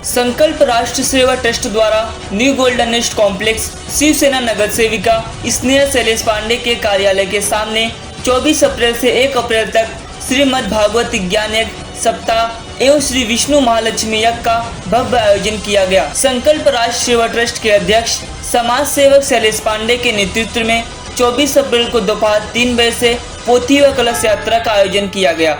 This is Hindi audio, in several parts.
संकल्प राष्ट्र सेवा ट्रस्ट द्वारा new golden nest complex Shivsena नगर सेविका स्नेहा शैलेश पांडे के कार्यालय के सामने 24 अप्रैल से 1 अप्रैल तक श्रीमद् भागवत ज्ञान यज्ञ सप्ताह एवं श्री विष्णु महालक्ष्मी यज्ञ का भव्य आयोजन किया गया। संकल्प राष्ट्र सेवा ट्रस्ट के अध्यक्ष समाज सेवक शैलेश पांडे के नेतृत्व में 24 अप्रैल को दोपहर 3 बजे से पोथी व कलश यात्रा का आयोजन किया गया।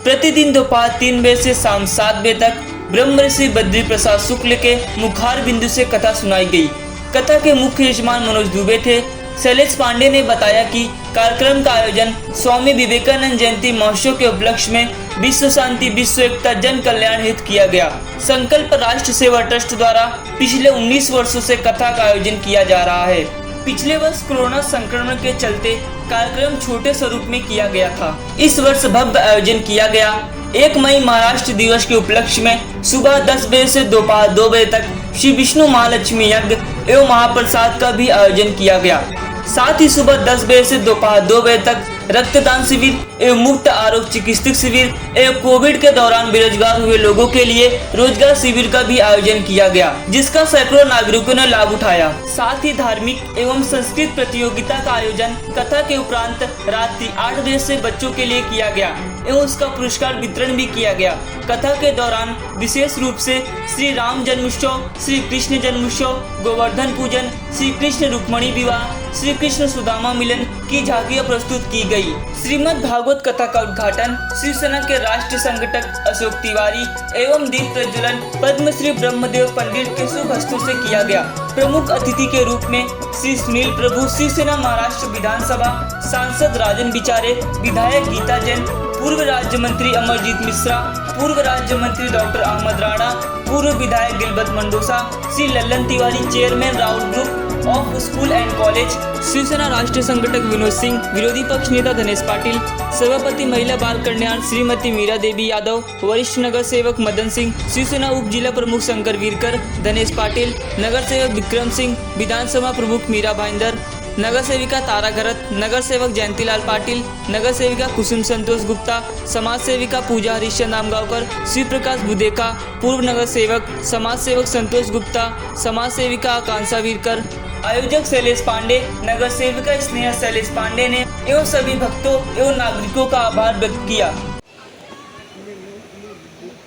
प्रतिदिन दोपहर 3 बजे से शाम 7 बजे तक ब्रह्मर्षि बद्री प्रसाद शुक्ल के मुखार बिंदु से कथा सुनाई गई। कथा के मुख्य यजमान मनोज दुबे थे। शैलेश पांडे ने बताया कि कार्यक्रम का आयोजन स्वामी विवेकानंद जयंती महोत्सव के उपलक्ष्य में विश्व शांति विश्व एकता जन कल्याण हेतु किया गया। संकल्प राष्ट्र सेवा ट्रस्ट द्वारा पिछले 19 वर्षों से कथा का आयोजन किया जा रहा है। पिछले वर्ष कोरोना संक्रमण के चलते कार्यक्रम छोटे स्वरूप में किया गया था। इस वर्ष भव्य आयोजन किया गया। 1 मई महाराष्ट्र दिवस के उपलक्ष्य में सुबह 10 बजे से दोपहर 2 बजे तक श्री विष्णु महालक्ष्मी यज्ञ एवं महाप्रसाद का भी आयोजन किया गया। साथ ही सुबह 10 बजे से दोपहर 2 बजे तक रक्तदान शिविर एवं मुफ्त आरोग्य चिकित्सक शिविर एवं कोविड के दौरान बेरोजगार हुए लोगों के लिए रोजगार शिविर का भी आयोजन किया गया, जिसका सैकड़ों नागरिकों ने लाभ उठाया। साथ ही धार्मिक एवं संस्कृत प्रतियोगिता का आयोजन कथा के उपरांत रात्रि 8 बजे से बच्चों के लिए किया गया एवं उसका पुरस्कार वितरण भी किया गया। कथा के दौरान विशेष रूप से श्री राम जन्मोत्सव, श्री कृष्ण जन्मोत्सव, गोवर्धन पूजन, श्री कृष्ण रुक्मणी विवाह, श्री कृष्ण सुदामा मिलन की झांकियां प्रस्तुत की गई। श्रीमद् भागवत कथा का उद्घाटन शिवसेना के राष्ट्रीय संगठक अशोक तिवारी एवं दीप प्रज्वलन पद्मश्री ब्रह्मदेव पंडित के शुभ हस्तों से किया गया। प्रमुख अतिथि के रूप में श्री सुनील प्रभु, शिवसेना महाराष्ट्र विधानसभा सांसद राजन बिचारे, विधायक गीता जैन, पूर्व राज्य मंत्री अमरजीत मिश्रा, पूर्व राज्य मंत्री डॉक्टर अहमद राणा, पूर्व विधायक गिलबत मंडोसा, Shri Lallan Tiwari, chairman Raut group of school and college, Shivsena राष्ट्रीय संगठक विनोद सिंह, विरोधी पक्ष नेता धनेश पाटिल, सभापति महिला बाल कल्याण श्रीमती मीरा देवी यादव, वरिष्ठ नगर सेवक मदन सिंह, शिवसेना उप जिला प्रमुख शंकर वीरकर, धनेश पाटिल, नगर सेवक विक्रम सिंह, विधानसभा प्रमुख मीरा भाईंदर, नगर सेविका तारा घरत, नगर सेवक जयंतीलाल पाटिल, नगर सेविका कुसुम संतोष गुप्ता, समाज सेविका पूजा हरिश्चंद आमगांवकर, शिव प्रकाश बुदेका, पूर्व नगर सेवक, समाज सेवक संतोष गुप्ता, समाज सेविका आकांक्षा वीरकर, आयोजक शैलेश पांडे, नगर सेविका स्नेहा शैलेश पांडे ने एवं सभी भक्तों एवं नागरिकों का आभार व्यक्त किया।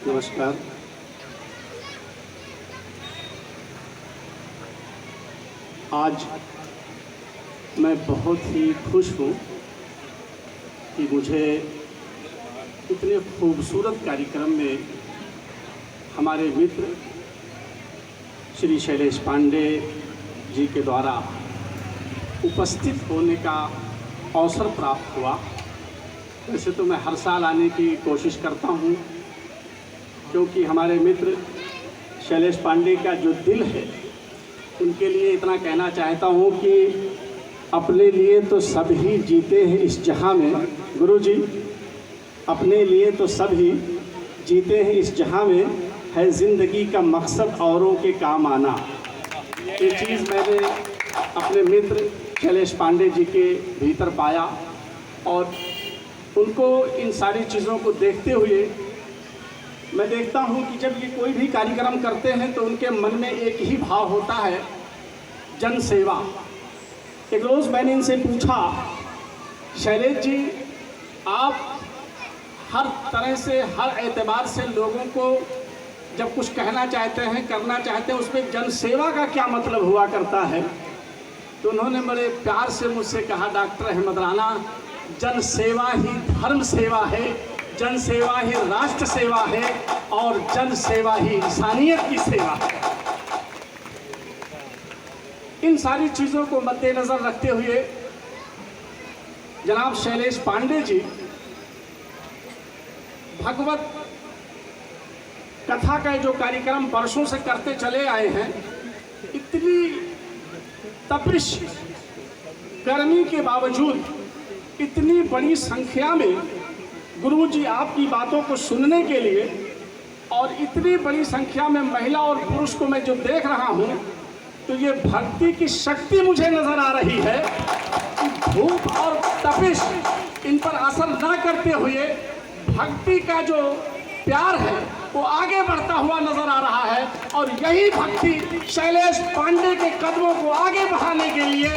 नमस्कार। आज मैं बहुत ही खुश हूँ कि मुझे इतने खूबसूरत कार्यक्रम में हमारे मित्र श्री शैलेश पांडे जी के द्वारा उपस्थित होने का अवसर प्राप्त हुआ। वैसे तो मैं हर साल आने की कोशिश करता हूँ, क्योंकि हमारे मित्र शैलेश पांडे का जो दिल है, उनके लिए इतना कहना चाहता हूँ कि अपने लिए तो सभी जीते हैं इस जहां में। गुरुजी, अपने लिए तो सभी जीते हैं इस जहां में, है ज़िंदगी का मकसद औरों के काम आना। ये चीज़ मैंने अपने मित्र शैलेश पांडे जी के भीतर पाया, और उनको इन सारी चीज़ों को देखते हुए मैं देखता हूँ कि जब ये कोई भी कार्यक्रम करते हैं तो उनके मन में एक ही भाव होता है, जन सेवा। एक रोज़ मैंने इनसे पूछा, शैलेश जी, आप हर तरह से, हर एतबार से लोगों को जब कुछ कहना चाहते हैं, करना चाहते हैं, उसमें जन सेवा का क्या मतलब हुआ करता है? तो उन्होंने बड़े प्यार से मुझसे कहा, डॉक्टर अहमद राणा, जन सेवा ही धर्म सेवा है, जन सेवा ही राष्ट्र सेवा है, और जन सेवा ही इंसानियत की सेवा है। इन सारी चीज़ों को मद्देनज़र रखते हुए जनाब शैलेश पांडे जी भगवत कथा का जो कार्यक्रम वर्षों से करते चले आए हैं, इतनी तपिश गर्मी के बावजूद इतनी बड़ी संख्या में गुरुजी आपकी बातों को सुनने के लिए, और इतनी बड़ी संख्या में महिला और पुरुष को मैं जो देख रहा हूँ, तो ये भक्ति की शक्ति मुझे नजर आ रही है कि धूप और तपिश इन पर असर न करते हुए भक्ति का जो प्यार है वो आगे बढ़ता हुआ नजर आ रहा है। और यही भक्ति शैलेश पांडे के कदमों को आगे बढ़ाने के लिए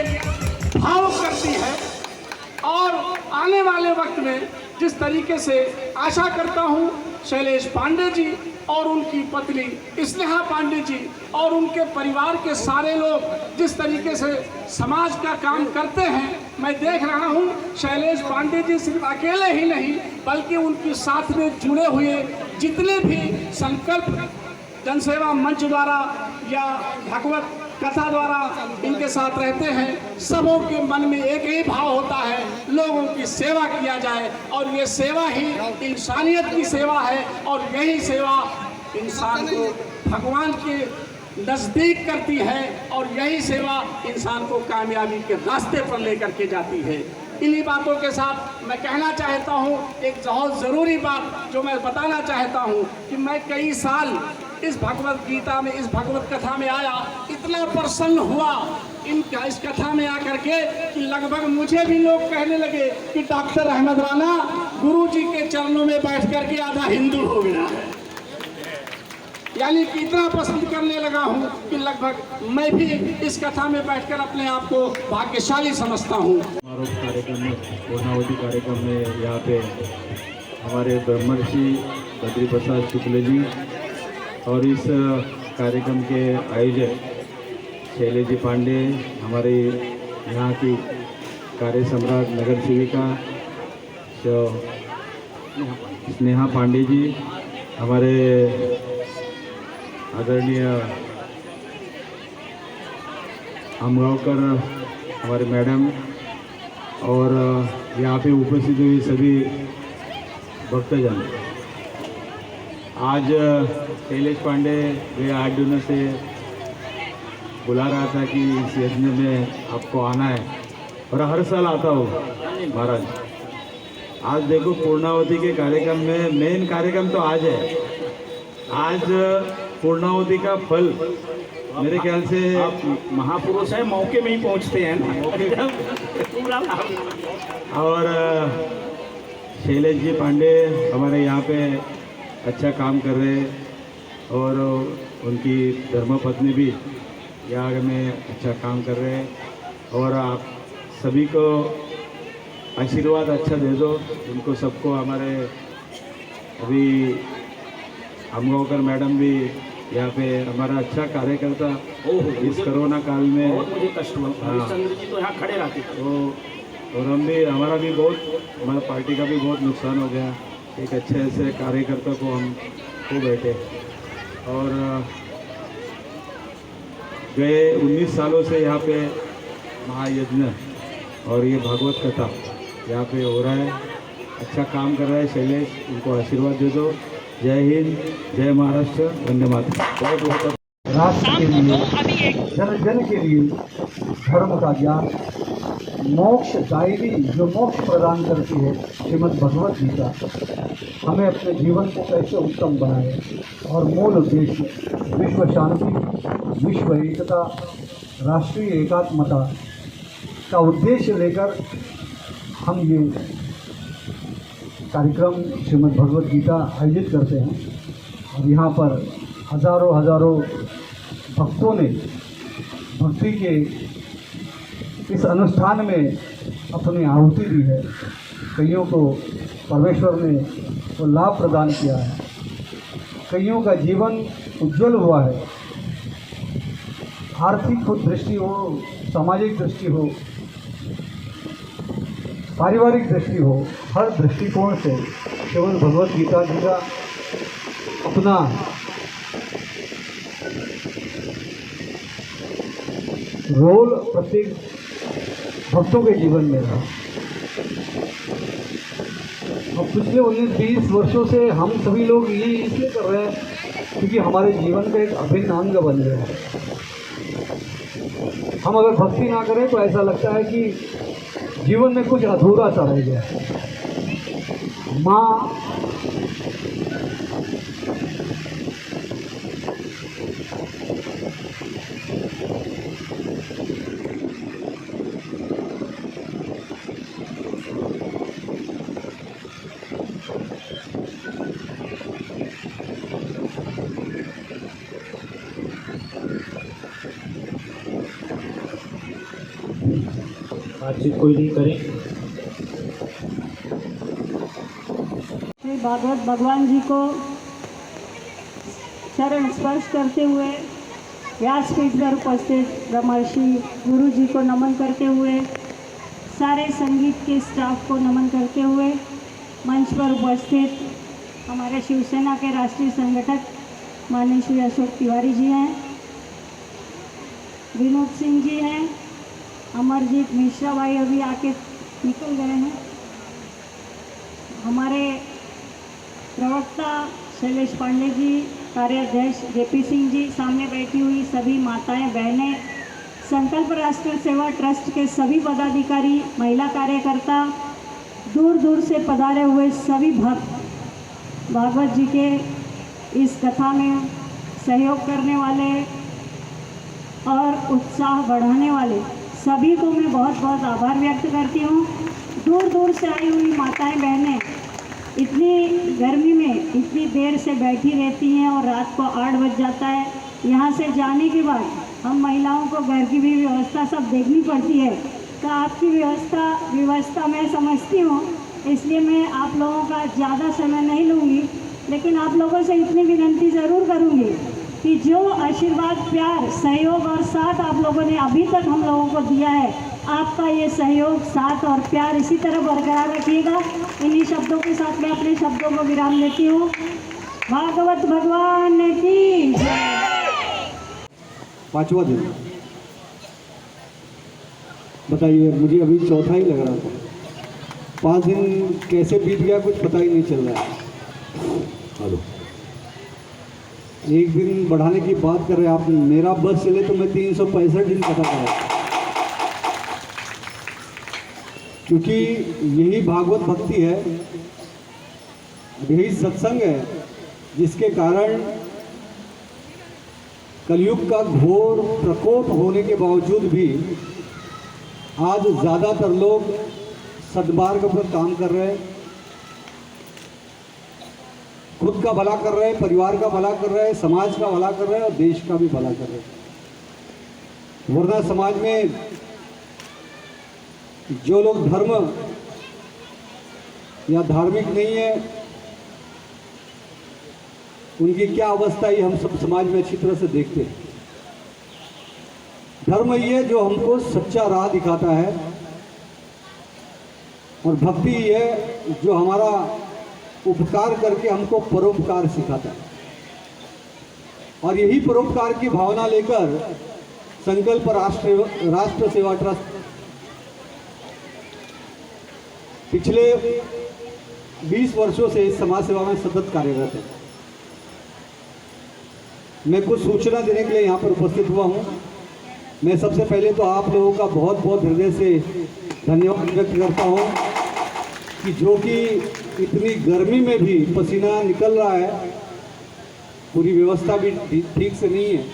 भावुक करती है। और आने वाले वक्त में जिस तरीके से आशा करता हूँ शैलेश पांडे जी और उनकी पत्नी स्नेहा पांडे जी और उनके परिवार के सारे लोग जिस तरीके से समाज का काम करते हैं, मैं देख रहा हूँ शैलेश पांडे जी सिर्फ अकेले ही नहीं बल्कि उनके साथ में जुड़े हुए जितने भी संकल्प जनसेवा मंच द्वारा या भगवत कथा द्वारा इनके साथ रहते हैं, सबों के मन में एक ही भाव होता है, लोगों की सेवा किया जाए। और ये सेवा ही इंसानियत की सेवा है और यही सेवा इंसान को भगवान के नज़दीक करती है और यही सेवा इंसान को कामयाबी के रास्ते पर लेकर के जाती है। इन्हीं बातों के साथ मैं कहना चाहता हूँ एक बहुत ज़रूरी बात जो मैं बताना चाहता हूँ कि मैं कई साल इस भगवत गीता में, इस भगवत कथा में आया, इतना प्रसन्न हुआ इस कथा में आकर के कि लगभग मुझे भी लोग कहने लगे कि डॉक्टर अहमद राना गुरु जी के चरणों में बैठ करके आधा हिंदू हो गया है। यानी कि इतना पसंद करने लगा हूँ कि लगभग मैं भी इस कथा में बैठकर अपने आप को भाग्यशाली समझता हूँ। कार्यक्रम में, पूर्णावती कार्यक्रम में यहाँ पे हमारे ब्रह्मर्षि बद्री प्रसाद शुक्ल जी और इस कार्यक्रम के आयोजक शैलेश जी पांडे, हमारे यहाँ की कार्य सम्राट नगर सेविका स्नेहा पांडे जी, हमारे आदरणीय आमगांवकर हमारे मैडम और यहाँ पे उपस्थित हुए सभी भक्तजन। आज शैलेश पांडे वे 8 दिनों से बुला रहा था कि इस यज्ञ में आपको आना है और हर साल आता हो महाराज। आज देखो पूर्णावती के कार्यक्रम में मेन कार्यक्रम तो आज है। आज पूर्णावती का फल मेरे ख्याल से आप महापुरुष है, मौके में ही पहुंचते हैं ना। और शैलेश जी पांडे हमारे यहाँ पे अच्छा काम कर रहे हैं और उनकी धर्मपत्नी भी यहाँ में अच्छा काम कर रहे हैं। और आप सभी को आशीर्वाद अच्छा दे दो उनको सबको। हमारे अभी आमगांवकर मैडम भी यहाँ पे हमारा अच्छा कार्य करता इस कोरोना काल में। मुझे कष्ट हुआ, हरिश्चंद्र जी तो यहाँ खड़े रहते थे। और हम भी, हमारा भी बहुत, हमारा पार्टी का भी बहुत नुकसान हो गया। एक अच्छे ऐसे कार्यकर्ता को हम खो बैठे। और गए 19 सालों से यहाँ पे महायज्ञ और ये भागवत कथा यहाँ पे हो रहा है। अच्छा काम कर रहा है शैलेश, उनको आशीर्वाद दे दो। जय हिंद, जय महाराष्ट्र, वंदे मातरम। बहुत राष्ट्र के लिए, जन जन के लिए धर्म का ज्ञान, मोक्षदायिनी जो मोक्ष प्रदान करती है श्रीमद् भगवत गीता, हमें अपने जीवन को कैसे उत्तम बनाए और मूल उद्देश्य विश्व शांति, विश्व एकता, राष्ट्रीय एकात्मता का उद्देश्य लेकर हम ये कार्यक्रम श्रीमद् भगवत गीता आयोजित करते हैं। और यहाँ पर हजारों हजारों भक्तों ने भक्ति के इस अनुष्ठान में अपनी आहुति दी है। कईयों को परमेश्वर ने वो लाभ प्रदान किया है, कईयों का जीवन उज्जवल हुआ है। आर्थिक दृष्टि हो, सामाजिक दृष्टि हो, पारिवारिक दृष्टि हो, हर दृष्टिकोण से केवल भगवत गीता जी का अपना रोल प्रत्येक भक्तों के जीवन में रहा। अब पिछले 19-20 वर्षों से हम सभी लोग ये इसलिए कर रहे हैं क्योंकि हमारे जीवन का एक अभिन्न अंग बन गया है। हम अगर भक्ति ना करें तो ऐसा लगता है कि जीवन में कुछ अधूरा सा रह गया। माँ बातचीत कोई नहीं करें। श्री भागवत भगवान जी को चरण स्पर्श करते हुए व्यासपीठ पर उपस्थित ब्रह्मर्षि गुरु जी को नमन करते हुए, सारे संगीत के स्टाफ को नमन करते हुए, मंच पर उपस्थित हमारे शिवसेना के राष्ट्रीय संगठक माननीय श्री अशोक तिवारी जी हैं, विनोद सिंह जी हैं, अमरजीत मिश्रा भाई अभी आके निकल गए हैं, हमारे प्रवक्ता शैलेश पांडे जी, कार्याध्यक्ष जेपी सिंह जी, सामने बैठी हुई सभी माताएं बहनें, संकल्प राष्ट्र सेवा ट्रस्ट के सभी पदाधिकारी, महिला कार्यकर्ता, दूर दूर से पधारे हुए सभी भक्त, भागवत जी के इस कथा में सहयोग करने वाले और उत्साह बढ़ाने वाले सभी को मैं बहुत बहुत आभार व्यक्त करती हूँ। दूर दूर से आई हुई माताएं बहनें इतनी गर्मी में इतनी देर से बैठी रहती हैं और रात को 8 बज जाता है। यहाँ से जाने के बाद हम महिलाओं को घर की भी व्यवस्था सब देखनी पड़ती है, तो आपकी व्यवस्था मैं समझती हूँ, इसलिए मैं आप लोगों का ज़्यादा समय नहीं लूँगी, लेकिन आप लोगों से इतनी विनती ज़रूर करूँगी कि जो आशीर्वाद, प्यार, सहयोग और साथ आप लोगों ने अभी तक हम लोगों को दिया है, आपका ये सहयोग, साथ और प्यार इसी तरह बरकरार रखिएगा। इन्हीं शब्दों के साथ मैं अपने शब्दों को विराम देती हूँ। भागवत भगवान की जय। 5वां दिन, बताइए, मुझे अभी चौथा ही लग रहा था। 5 दिन कैसे बीत गया कुछ पता ही नहीं चल रहा है। हेलो, एक दिन बढ़ाने की बात कर रहे हैं आप। मेरा बस चले तो मैं 365 दिन कथा करा, क्योंकि यही भागवत भक्ति है, यही सत्संग है जिसके कारण कलयुग का घोर प्रकोप होने के बावजूद भी आज ज़्यादातर लोग सद्मार्ग पर काम कर रहे हैं, खुद का भला कर रहे हैं, परिवार का भला कर रहे हैं, समाज का भला कर रहे हैं और देश का भी भला कर रहे हैं। वरना समाज में जो लोग धर्म या धार्मिक नहीं है, उनकी क्या अवस्था है हम सब समाज में अच्छी तरह से देखते हैं। धर्म ही है जो हमको सच्चा राह दिखाता है, और भक्ति ही है जो हमारा उपकार करके हमको परोपकार सिखाता है। और यही परोपकार की भावना लेकर संकल्प राष्ट्र सेवा ट्रस्ट पिछले 20 वर्षों से इस समाज सेवा में सतत कार्यरत है। मैं कुछ सूचना देने के लिए यहाँ पर उपस्थित हुआ हूँ। मैं सबसे पहले तो आप लोगों का बहुत बहुत हृदय से धन्यवाद व्यक्त करता हूँ कि जो कि इतनी गर्मी में भी पसीना निकल रहा है, पूरी व्यवस्था भी ठीक से नहीं है,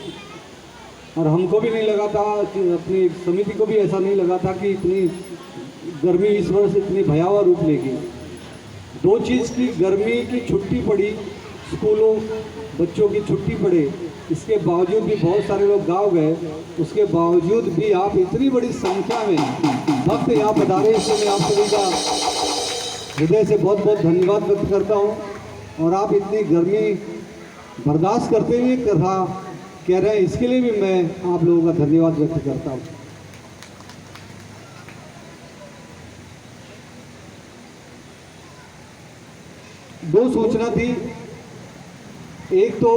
और हमको भी नहीं लगा था कि अपनी समिति को भी ऐसा नहीं लगा था कि इतनी गर्मी इस वर्ष इतनी भयावह रूप लेगी। 2 चीज़ की गर्मी की छुट्टी पड़ी, स्कूलों बच्चों की छुट्टी पड़े, इसके बावजूद भी बहुत सारे लोग गाँव गए, उसके बावजूद भी आप इतनी बड़ी संख्या में भक्त यहाँ पधारे, इसलिए मैं आप सभी का हृदय से बहुत बहुत धन्यवाद व्यक्त करता हूँ। और आप इतनी गर्मी बर्दाश्त करते हुए कथा कह रहे हैं, इसके लिए भी मैं आप लोगों का धन्यवाद व्यक्त करता हूँ। दो सूचना थी। एक तो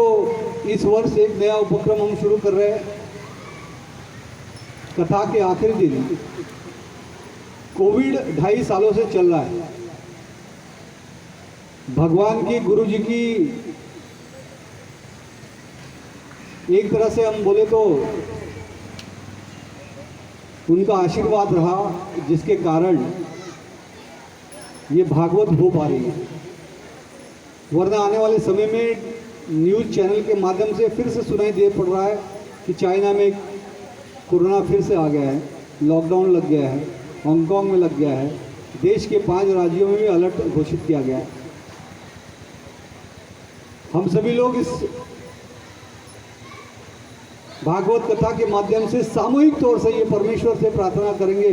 इस वर्ष एक नया उपक्रम हम शुरू कर रहे हैं। कथा के आखिरी दिन, कोविड 2.5 सालों से चल रहा है, भगवान की, गुरु जी की एक तरह से हम बोले तो उनका आशीर्वाद रहा, जिसके कारण ये भागवत हो पा रही है। वरना आने वाले समय में न्यूज़ चैनल के माध्यम से फिर से सुनाई दे पड़ रहा है कि चाइना में कोरोना फिर से आ गया है, लॉकडाउन लग गया है, हांगकांग में लग गया है, देश के 5 राज्यों में भी अलर्ट घोषित किया गया है। हम सभी लोग इस भागवत कथा के माध्यम से सामूहिक तौर से ये परमेश्वर से प्रार्थना करेंगे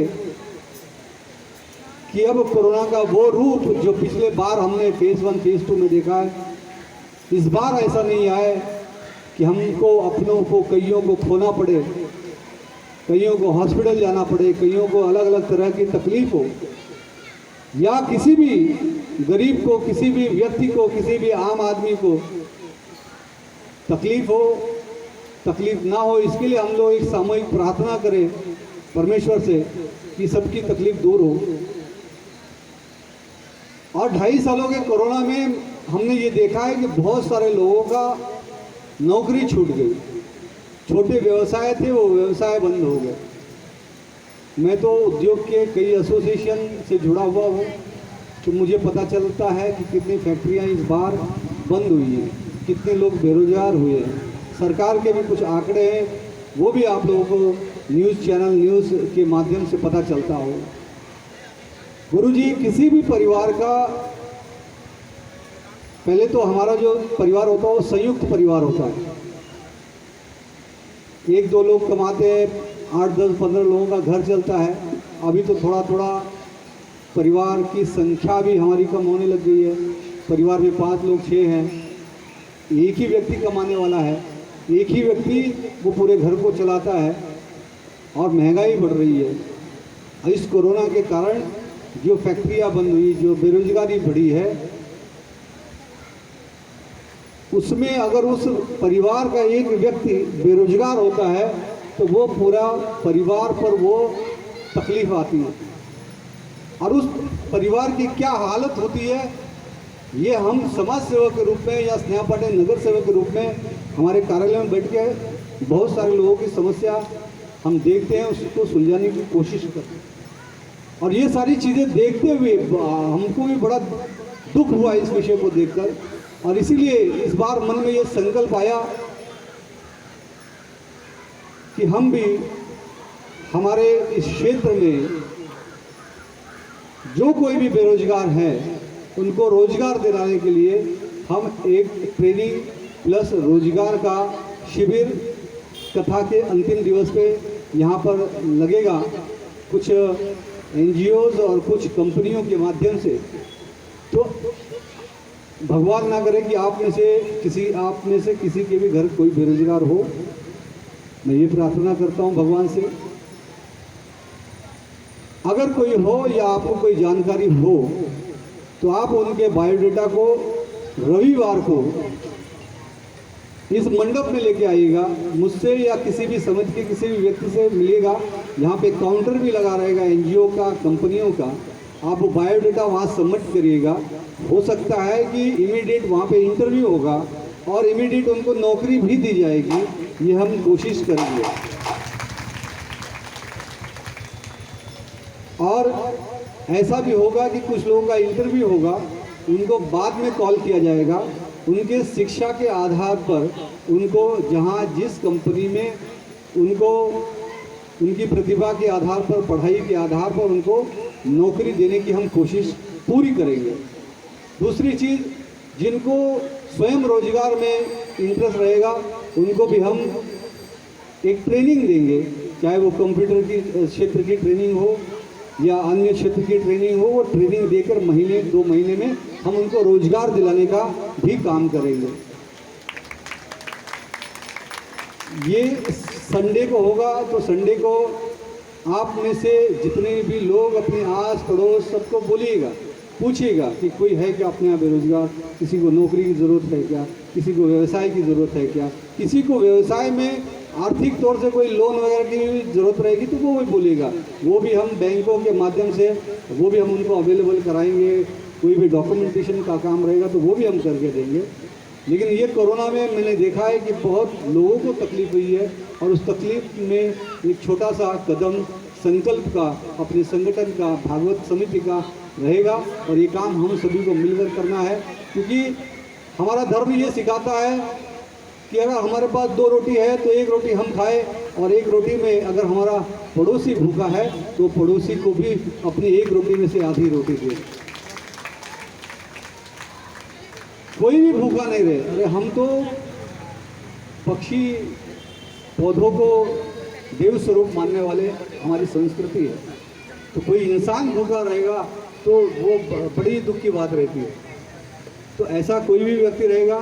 कि अब कोरोना का वो रूप जो पिछले बार हमने फेज़ 1 फेज़ 2 में देखा है, इस बार ऐसा नहीं आए कि हमको अपनों को कईयों को खोना पड़े, कईयों को हॉस्पिटल जाना पड़े, कईयों को अलग अलग तरह की तकलीफ हो, या किसी भी गरीब को, किसी भी व्यक्ति को, किसी भी आम आदमी को तकलीफ हो, तकलीफ ना हो। इसके लिए हम लोग एक सामूहिक प्रार्थना करें परमेश्वर से कि सबकी तकलीफ दूर हो। और 2.5 सालों के कोरोना में हमने ये देखा है कि बहुत सारे लोगों का नौकरी छूट गई, छोटे व्यवसाय थे वो व्यवसाय बंद हो गए। मैं तो उद्योग के कई एसोसिएशन से जुड़ा हुआ हूँ, तो मुझे पता चलता है कि कितनी फैक्ट्रियाँ इस बार बंद हुई हैं, कितने लोग बेरोजगार हुए हैं। सरकार के भी कुछ आंकड़े हैं, वो भी आप लोगों को न्यूज़ चैनल न्यूज़ के माध्यम से पता चलता हो। गुरुजी, किसी भी परिवार का, पहले तो हमारा जो परिवार होता है वो संयुक्त परिवार होता है। 1-2 लोग कमाते हैं, 8-10-15 लोगों का घर चलता है। अभी तो थोड़ा थोड़ा परिवार की संख्या भी हमारी कम होने लग गई है। परिवार में 5 लोग 6 हैं, एक ही व्यक्ति कमाने वाला है, एक ही व्यक्ति वो पूरे घर को चलाता है, और महंगाई बढ़ रही है। इस कोरोना के कारण जो फैक्ट्रियां बंद हुई, जो बेरोजगारी बढ़ी है, उसमें अगर उस परिवार का एक व्यक्ति बेरोजगार होता है तो वो पूरा परिवार पर वो तकलीफ आती है। और उस परिवार की क्या हालत होती है, ये हम समाज सेवक के रूप में या स्नेहा पाटिल नगर सेवक के रूप में हमारे कार्यालय में बैठ के बहुत सारे लोगों की समस्या हम देखते हैं, उसको सुलझाने की कोशिश करते हैं। और ये सारी चीज़ें देखते हुए हमको भी बड़ा दुख हुआ इस विषय को देखकर, और इसीलिए इस बार मन में ये संकल्प आया कि हम भी हमारे इस क्षेत्र में जो कोई भी बेरोजगार है उनको रोजगार दिलाने के लिए हम एक ट्रेनिंग प्लस रोजगार का शिविर कथा के अंतिम दिवस पे यहाँ पर लगेगा। कुछ एनजीओज और कुछ कंपनियों के माध्यम से। तो भगवान ना करे कि आप में से किसी के भी घर कोई बेरोजगार हो। मैं ये प्रार्थना करता हूँ भगवान से, अगर कोई हो या आपको कोई जानकारी हो तो आप उनके बायोडाटा को रविवार को इस मंडप में लेके आइएगा। मुझसे या किसी भी समझ के किसी भी व्यक्ति से मिलिएगा। यहाँ पे काउंटर भी लगा रहेगा एनजीओ का, कंपनियों का। आप वो बायोडाटा वहाँ सबमिट करिएगा। हो सकता है कि इमीडिएट वहाँ पे इंटरव्यू होगा और इमीडिएट उनको नौकरी भी दी जाएगी। ये हम कोशिश करेंगे। और ऐसा भी होगा कि कुछ लोगों का इंटरव्यू होगा, उनको बाद में कॉल किया जाएगा। उनके शिक्षा के आधार पर उनको जहाँ जिस कंपनी में उनको उनकी प्रतिभा के आधार पर, पढ़ाई के आधार पर उनको नौकरी देने की हम कोशिश पूरी करेंगे। दूसरी चीज़, जिनको स्वयं रोजगार में इंटरेस्ट रहेगा उनको भी हम एक ट्रेनिंग देंगे, चाहे वो कंप्यूटर की क्षेत्र की ट्रेनिंग हो या अन्य क्षेत्र की ट्रेनिंग हो। वो ट्रेनिंग देकर महीने 2 महीने में हम उनको रोजगार दिलाने का भी काम करेंगे। ये संडे को होगा, तो संडे को आप में से जितने भी लोग अपने आस पड़ोस सबको बोलिएगा, पूछिएगा कि कोई है क्या अपने यहाँ बेरोजगार, किसी को नौकरी की ज़रूरत है क्या, किसी को व्यवसाय की ज़रूरत है क्या, किसी को व्यवसाय में आर्थिक तौर से कोई लोन वगैरह की भी ज़रूरत रहेगी तो वो भी बोलिएगा। वो भी हम बैंकों के माध्यम से वो भी हम उनको अवेलेबल कराएंगे। कोई भी डॉक्यूमेंटेशन का काम रहेगा तो वो भी हम करके देंगे। लेकिन ये कोरोना में मैंने देखा है कि बहुत लोगों को तकलीफ हुई है, और उस तकलीफ में एक छोटा सा कदम संकल्प का, अपने संगठन का, भागवत समिति का रहेगा। और ये काम हम सभी को मिलकर करना है, क्योंकि हमारा धर्म ये सिखाता है कि अगर हमारे पास 2 रोटी है तो 1 रोटी हम खाएं, और 1 रोटी में अगर हमारा पड़ोसी भूखा है तो पड़ोसी को भी अपनी 1 रोटी में से आधी रोटी दे। कोई भी भूखा नहीं रहे। अरे हम तो पक्षी पौधों को देव स्वरूप मानने वाले हमारी संस्कृति है, तो कोई इंसान भूखा रहेगा तो वो बड़ी दुख की बात रहती है। तो ऐसा कोई भी व्यक्ति रहेगा,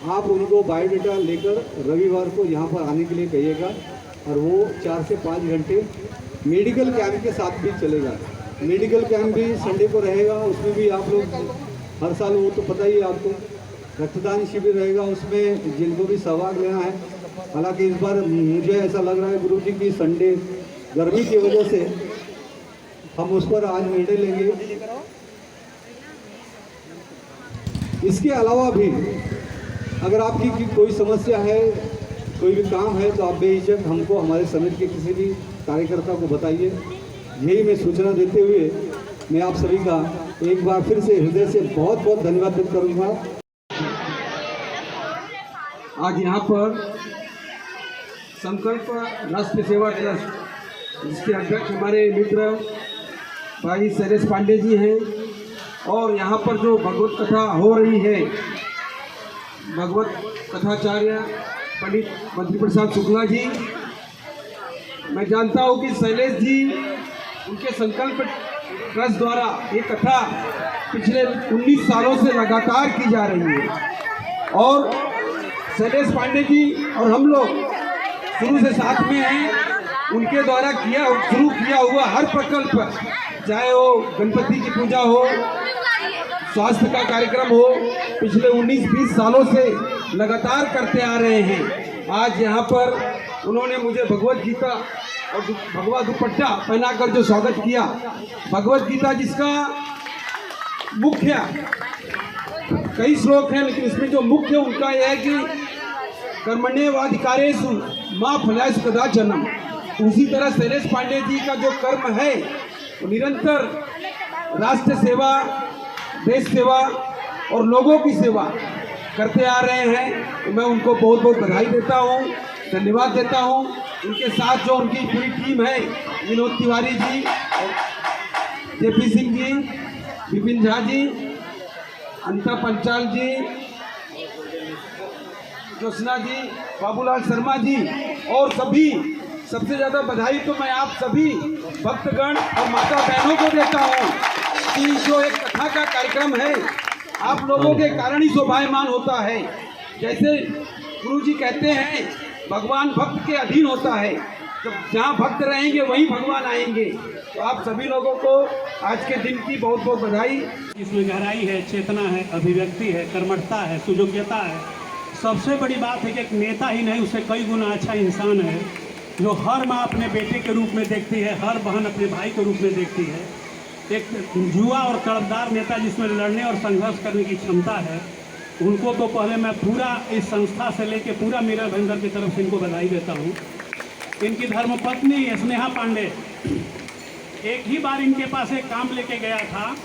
आप उनको बायोडाटा लेकर रविवार को यहाँ पर आने के लिए कहिएगा, और वो 4 से 5 घंटे मेडिकल कैंप के साथ भी चलेगा। मेडिकल कैंप भी संडे को रहेगा, उसमें भी आप लोग हर साल, वो तो पता ही है आपको, रक्तदान शिविर रहेगा, उसमें जिनको भी सहभाग लेना है। हालांकि इस बार मुझे ऐसा लग रहा है गुरुजी की संडे गर्मी की वजह से हम उस पर आज निर्णय लेंगे। इसके अलावा भी अगर आपकी कोई समस्या है, कोई भी काम है, तो आप बेहिचक हमको, हमारे समिति के किसी भी कार्यकर्ता को बताइए। यही मैं सूचना देते हुए मैं आप सभी का एक बार फिर से हृदय से बहुत बहुत धन्यवाद व्यक्त करूँगा। आज यहाँ पर संकल्प राष्ट्र सेवा ट्रस्ट, जिसके अध्यक्ष हमारे मित्र भाई शैलेश पांडे जी हैं, और यहाँ पर जो भगवत कथा हो रही है, भगवत कथाचार्य पंडित मंत्री प्रसाद शुक्ला जी, मैं जानता हूँ कि शैलेश जी, उनके संकल्प ट्रस्ट द्वारा ये कथा पिछले 19 सालों से लगातार की जा रही है, और शैलेश पांडे जी और हम लोग शुरू से साथ में हैं। उनके द्वारा शुरू किया हुआ हर प्रकल्प, चाहे वो गणपति की पूजा हो, स्वास्थ्य का कार्यक्रम हो, पिछले 19-20 सालों से लगातार करते आ रहे हैं। आज यहाँ पर उन्होंने मुझे भगवत गीता और भगवा दुपट्टा पहनाकर जो स्वागत किया, भगवत गीता जिसका मुख्य कई श्लोक हैं, लेकिन इसमें जो मुख्य उनका यह है कि कर्मण्येवाधिकारेषु मा फलेषु कदाचन। उसी तरह शैलेश पांडे जी का जो कर्म है, वो निरंतर राष्ट्र सेवा, देश सेवा और लोगों की सेवा करते आ रहे हैं। तो मैं उनको बहुत बहुत बधाई देता हूँ, धन्यवाद देता हूँ। उनके साथ जो उनकी पूरी टीम है, विनोद तिवारी जी, जेपी सिंह जी, विपिन झा जी, अनिता पंचाल जी, ज्योत्सना जी, बाबूलाल शर्मा जी, और सभी, सबसे ज़्यादा बधाई तो मैं आप सभी भक्तगण और माता बहनों को देता हूँ कि जो एक कथा का कार्यक्रम है, आप लोगों के कारण ही शोभायमान होता है। जैसे गुरु जी कहते हैं, भगवान भक्त के अधीन होता है, जब जहाँ भक्त रहेंगे वहीं भगवान आएंगे। तो आप सभी लोगों को आज के दिन की बहुत बहुत बधाई। इसमें गहराई है, चेतना है, अभिव्यक्ति है, कर्मठता है, सुयोग्यता है। सबसे बड़ी बात है कि एक नेता ही नहीं, उससे कई गुना अच्छा इंसान है, जो हर माँ अपने बेटे के रूप में देखती है, हर बहन अपने भाई के रूप में देखती है। एक युवा और तड़पदार नेता जिसमें लड़ने और संघर्ष करने की क्षमता है, उनको तो पहले मैं पूरा इस संस्था से लेके पूरा मीरा भेंकर की तरफ से इनको बधाई देता हूँ। इनकी धर्मपत्नी स्नेहा पांडे, एक ही बार इनके पास एक काम लेके गया था।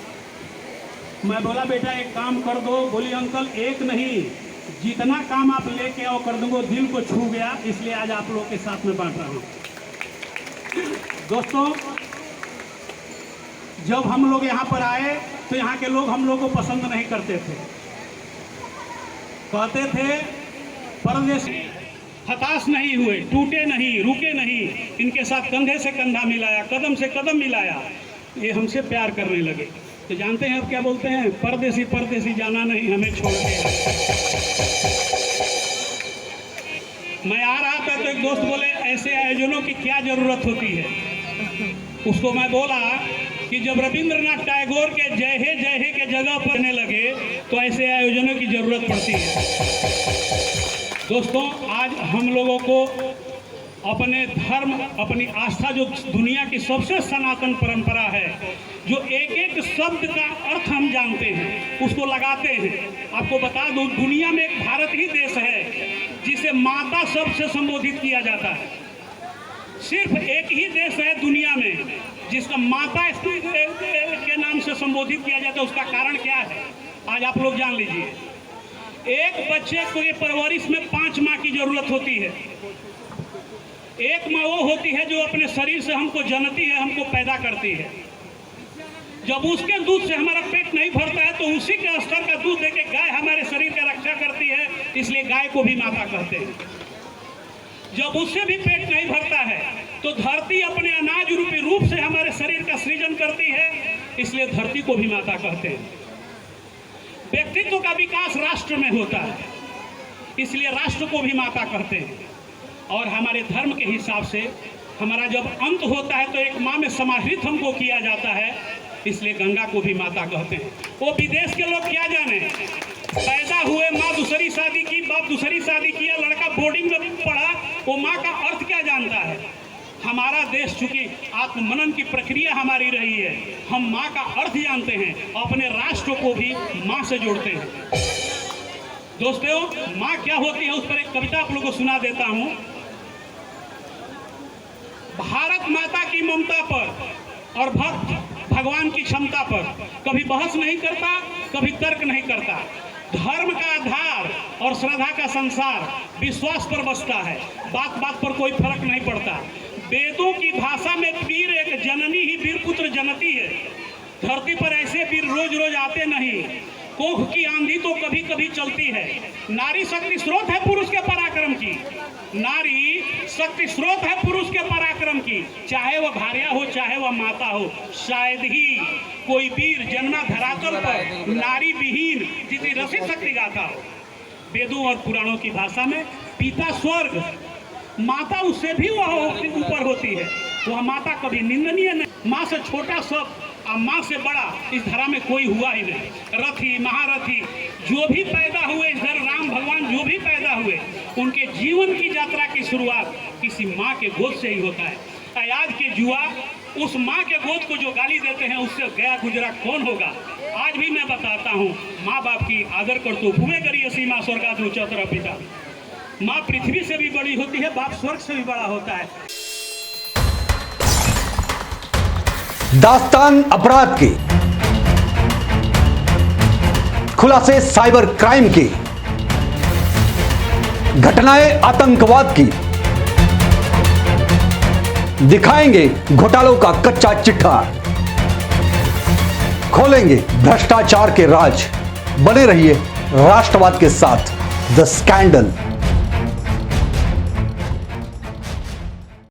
मैं बोला बेटा एक काम कर दो, बोली अंकल एक नहीं, जितना काम आप लेके आओ कर दूंगा। दिल को छू गया, इसलिए आज आप लोग के साथ में बांट रहा हूँ। दोस्तों, जब हम लोग यहाँ पर आए तो यहाँ के लोग हम लोग को पसंद नहीं करते थे, कहते थे परदेशी। हताश नहीं हुए, टूटे नहीं, रुके नहीं, इनके साथ कंधे से कंधा मिलाया, कदम से कदम मिलाया, ये हमसे प्यार करने लगे। तो जानते हैं अब क्या बोलते हैं, परदेसी परदेसी जाना नहीं हमें छोड़ के। मैं आ रहा था तो एक दोस्त बोले ऐसे आयोजनों की क्या जरूरत होती है। उसको मैं बोला कि जब रविंद्रनाथ टैगोर के जय हे के जगह पढ़ने लगे तो ऐसे आयोजनों की जरूरत पड़ती है। दोस्तों, आज हम लोगों को अपने धर्म, अपनी आस्था, जो दुनिया की सबसे सनातन परंपरा है, जो एक एक शब्द का अर्थ हम जानते हैं, उसको लगाते हैं। आपको बता दूं, दुनिया में एक भारत ही देश है जिसे माता शब्द से संबोधित किया जाता है। सिर्फ एक ही देश है दुनिया में जिसका माता के नाम से संबोधित किया जाता है। उसका कारण क्या है, आज आप लोग जान लीजिए। एक बच्चे को परवरिश में 5 माँ की जरूरत होती है। एक माँ वो होती है जो अपने शरीर से हमको जनती है, हमको पैदा करती है। जब उसके दूध से हमारा पेट नहीं भरता है तो उसी के स्तर का दूध देके गाय हमारे शरीर का रक्षा करती है, इसलिए गाय को भी माता कहते हैं। जब उससे भी पेट नहीं भरता है तो धरती अपने अनाज रूपी रूप से हमारे शरीर का सृजन करती है, इसलिए धरती को भी माता कहते हैं। व्यक्तित्व का विकास राष्ट्र में होता है, इसलिए राष्ट्र को भी माता कहते हैं। और हमारे धर्म के हिसाब से हमारा जब अंत होता है तो एक माँ में समाहित हमको किया जाता है, इसलिए गंगा को भी माता कहते हैं। वो विदेश के लोग क्या जाने, पैदा हुए माँ दूसरी शादी की, बाप दूसरी शादी किया, लड़का बोर्डिंग में पढ़ा, वो माँ का अर्थ क्या जानता है। हमारा देश चूंकि आत्ममनन की प्रक्रिया हमारी रही है, हम माँ का अर्थ जानते हैं, अपने राष्ट्र को भी माँ से जोड़ते हैं। दोस्तों, माँ क्या होती है उस पर एक कविता आप लोगों को सुना देता हूँ। भारत माता की ममता पर और भक्त भगवान की क्षमता पर कभी बहस नहीं करता, कभी तर्क नहीं करता। धर्म का आधार और श्रद्धा का संसार विश्वास पर बसता है, बात बात पर कोई फर्क नहीं पड़ता। वेदों की भाषा में वीर एक जननी ही वीर पुत्र जनती है। धरती पर ऐसे वीर रोज रोज आते नहीं, कोख की आंधी तो कभी कभी चलती है। नारी शक्ति स्रोत है पुरुष के पराक्रम की, नारी शक्ति स्रोत है पुरुष के पराक्रम की। चाहे वह भार्या हो, चाहे वह माता हो, शायद ही कोई वीर जन्मा धरातल पर नारी विहीन जितनी रसिक शक्ति गाथा हो। वेदों और पुराणों की भाषा में पिता स्वर्ग, माता उससे भी वह ऊपर होती है। वह माता कभी निंदनीय नहीं। माँ से छोटा सब और माँ से बड़ा इस धरा में कोई हुआ ही नहीं। रथी, महारथी जो भी पैदा हुए इस धर, राम भगवान जो भी पैदा हुए, उनके जीवन की यात्रा की शुरुआत किसी माँ के गोद से ही होता है। आज के युवा उस माँ के गोद को जो गाली देते हैं उससे गया गुजरा कौन होगा। आज भी मैं बताता हूँ, माँ बाप की आदर कर तो भूमे करिए सीमा स्वर्गात उच्चतर पिता। माँ पृथ्वी से भी बड़ी होती है, बाप स्वर्ग से भी बड़ा होता है। दास्तान अपराध की, खुलासे साइबर क्राइम की, घटनाएं आतंकवाद की, दिखाएंगे घोटालों का कच्चा चिट्ठा, खोलेंगे भ्रष्टाचार के राज। बने रहिए राष्ट्रवाद के साथ। The scandal.